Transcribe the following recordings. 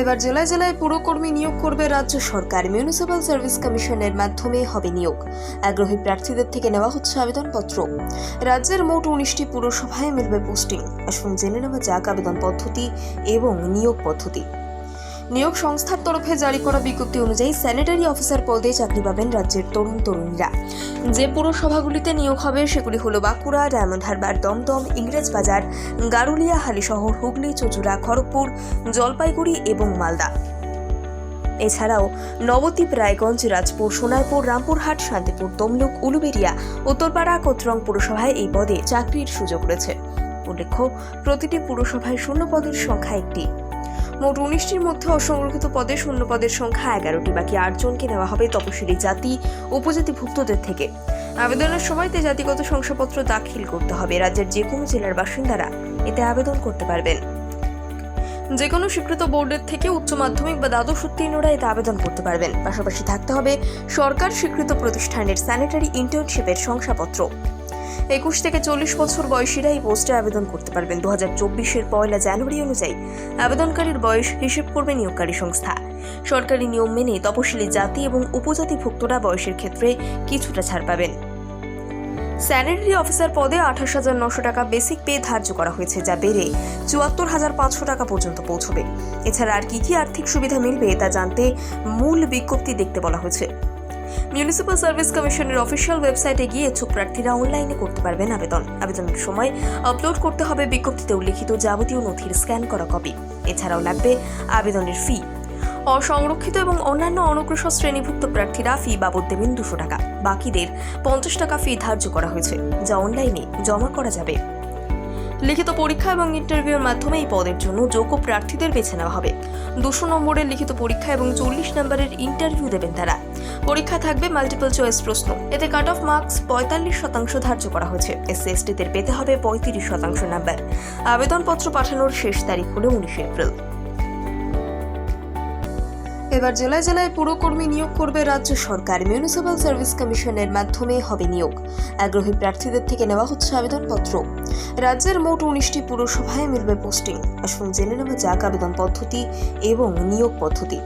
এবার জেলায় জেলায় পুরকর্মী নিয়োগ করবে রাজ্য সরকার। মিউনিসিপ্যাল সার্ভিস কমিশনের মাধ্যমে হবে নিয়োগ। আগ্রহী প্রার্থীদের থেকে নেওয়া হচ্ছে আবেদনপত্র। রাজ্যের মোট 19টি পুরসভায় মিলবে পোস্টিং। আসুন জেনে নেওয়া যাক আবেদন পদ্ধতি এবং নিয়োগ পদ্ধতি। নিয়োগ সংস্থার তরফে জারি করা বিজ্ঞপ্তি অনুযায়ী স্যানিটারি অফিসার পদে চাকরি পাবেন রাজ্যের তরুণীরা। যে পুরসভাগুলিতে নিয়োগ হবে সেগুলি হলো বাঁকুড়া, ডায়মন্ড হারবার, দমদম, ইংরেজবাজার, গারুলিয়া, হালিশহর, হুগলি, চুঁচুড়া, খড়গপুর, জলপাইগুড়ি এবং মালদা। এছাড়াও নবদ্বীপ, রায়গঞ্জ, রাজপুর, সোনারপুর, রামপুরহাট, শান্তিপুর, তমলুক, উলুবেড়িয়া, উত্তরপাড়া, কোতরং পুরসভায় এই পদে চাকরির সুযোগ রয়েছে। উল্লেখ্য, প্রতিটি পুরসভায় শূন্য পদের সংখ্যা একটি। মোট 19টির মধ্যে অসংরক্ষিত পদে শূন্য পদের সংখ্যা 11টি। বাকি 8 জনকে নেওয়া হবে তপশিলি জাতি উপজাতিভুক্তদের থেকে। আবেদনের সময় জাতিগত শংসাপত্র দাখিল করতে হবে। রাজ্যের যে কোনো জেলার বাসিন্দারা এতে আবেদন করতে পারবেন। যে কোনো স্বীকৃত বোর্ডের থেকে উচ্চ মাধ্যমিক বা দ্বাদশ উত্তীর্ণরা এতে আবেদন করতে পারবেন। পাশাপাশি থাকতে হবে সরকার স্বীকৃত প্রতিষ্ঠানের স্যানিটারি ইন্টার্নশিপের শংসাপত্র। 21 থেকে 40 বছর বয়সীরা এই পোস্টে আবেদন করতে পারবেন। 2024-এর 1 জানুয়ারি অনুযায়ী আবেদনকারীর বয়স হিসেব করবে নিয়োগকারী সংস্থা। সরকারি নিয়ম মেনে তপশিলি জাতি এবং উপজাতিভুক্তরা বয়সের ক্ষেত্রে কিছুটা ছাড় পাবেন। স্যানিটারি অফিসার পদে 28,900 টাকা বেসিক পে ধার্য করা হয়েছে, যা বেড়ে 74,500 টাকা পর্যন্ত পৌঁছবে। এছাড়া আর কি আর্থিক সুবিধা মিলবে তা জানতে মূল বিজ্ঞপ্তি দেখতে বলা হয়েছে। মিউনিসিপ্যাল সার্ভিস কমিশনের অফিসিয়াল ওয়েবসাইটে গিয়ে ইচ্ছুক প্রার্থীরা অনলাইনে করতে পারবেন আবেদন। আবেদনের সময় আপলোড করতে হবে বিজ্ঞপ্তিতে উল্লেখিত যাবতীয় নথির স্ক্যান করা কপি। এছাড়াও লাগবে আবেদনের ফি। অসংরক্ষিত এবং অন্যান্য অনগ্রসর শ্রেণীভুক্ত প্রার্থীরা ফি বাবদ দেবেন 200 টাকা। বাকিদের 50 টাকা ফি ধার্য করা হয়েছে, যা অনলাইনে জমা করা যাবে। লিখিত পরীক্ষা এবং ইন্টারভিউর মাধ্যমে এই পদের জন্য যোগ্য প্রার্থীদের বেছে নেওয়া হবে। 200 নম্বরের লিখিত পরীক্ষা এবং 40 নম্বরের ইন্টারভিউ দেবেন তারা। পরীক্ষা থাকবে মাল্টিপল চয়েস প্রশ্ন। এতে কাট অফ মার্কস 45% ধার্য করা হয়েছে। এসসি/এসটিদের পেতে হবে 35% নাম্বার। আবেদনপত্র পাঠানোর শেষ তারিখ হলো 19 এপ্রিল। এবার জেলায় জেলায় পুরকর্মী নিয়োগ করবে রাজ্য সরকার। মিউনিসিপ্যাল সার্ভিস কমিশনের মাধ্যমে হবে নিয়োগ। আগ্রহী প্রার্থীদের থেকে নেওয়া হচ্ছে আবেদনপত্র। রাজ্যের মোট 19টি পুরসভায় মিলবে পোস্টিং। আসুন জেনে নেওয়া যাক আবেদন পদ্ধতি এবং নিয়োগ পদ্ধতি।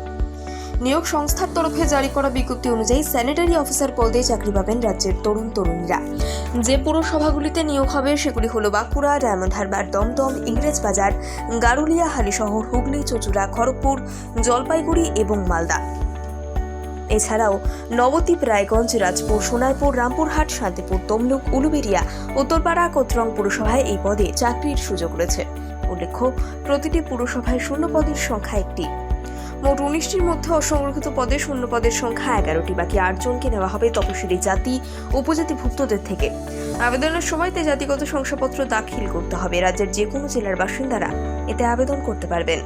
নিয়োগ সংস্থার তরফে জারি করা বিজ্ঞপ্তি অনুযায়ী স্যানিটারি অফিসার পদে চাকরি পাবেন রাজ্যের তরুণীরা। যে পুরসভাগুলিতে নিয়োগ হবে সেগুলি হলো বাঁকুড়া, ডায়মন্ড হারবার, দমদম, ইংরেজবাজার, গারুলিয়া, হালিশহর, হুগলি, চুঁচুড়া, খড়গপুর, জলপাইগুড়ি এবং মালদা। এছাড়াও নবদ্বীপ, রায়গঞ্জ, রাজপুর, সোনারপুর, রামপুরহাট, শান্তিপুর, তমলুক, উলুবেড়িয়া, উত্তরপাড়া, কোতরং পুরসভায় এই পদে চাকরির সুযোগ রয়েছে। উল্লেখ্য, প্রতিটি পুরসভায় শূন্য পদের সংখ্যা একটি। মোট 19টির মধ্যে অসংরক্ষিত পদে শূন্য পদের সংখ্যা 11টি। বাকি 8 জনকে নেওয়া হবে তপশিলি জাতি উপজাতিভুক্তদের থেকে। আবেদনের সময় জাতিগত শংসাপত্র দাখিল করতে হবে। রাজ্যের যে কোনো জেলার বাসিন্দারা এতে আবেদন করতে পারবেন।